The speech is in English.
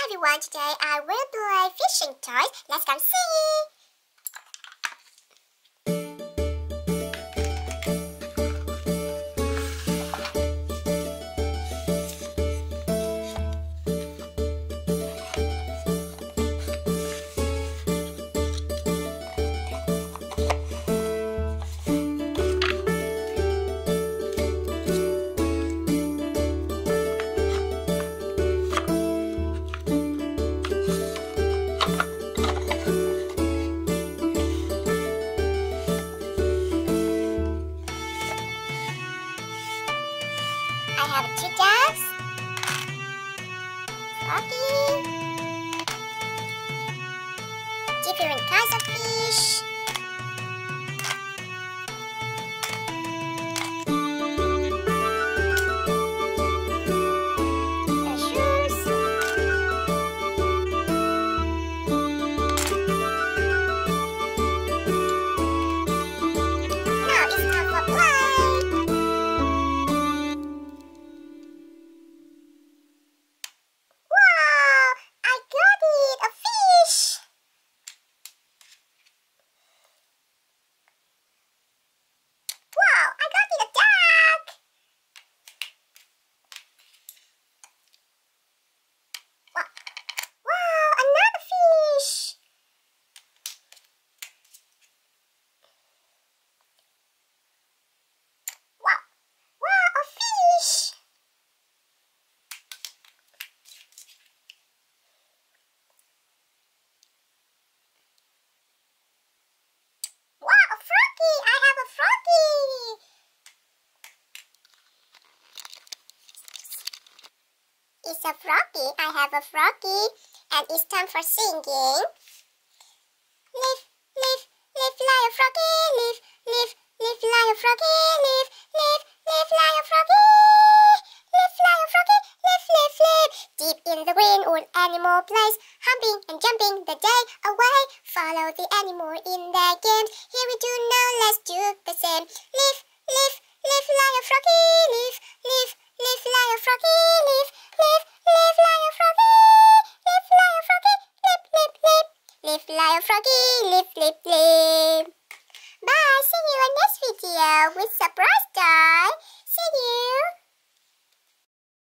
everyone, today I will play fishing toys. Let's go see! I have 2 ducks, froggy, different kinds of fish, mushrooms, now it's time for play. It's a froggy. I have a froggy, and it's time for singing. Live, live, live like a froggy. Live, live, live like a froggy. Live, live, live like a froggy. Live like a froggy. Live, live, live. Deep in the green old animal plays, humping and jumping the day away. Follow the animal in their games. Here we do now. Let's do the same. Live, live, live like a froggy. Live, live, live like a froggy. Live, live, live like a froggy. Live like a froggy. Live, live, live. Live like a froggy. Live, live, live. Bye. See you in next video with surprise star.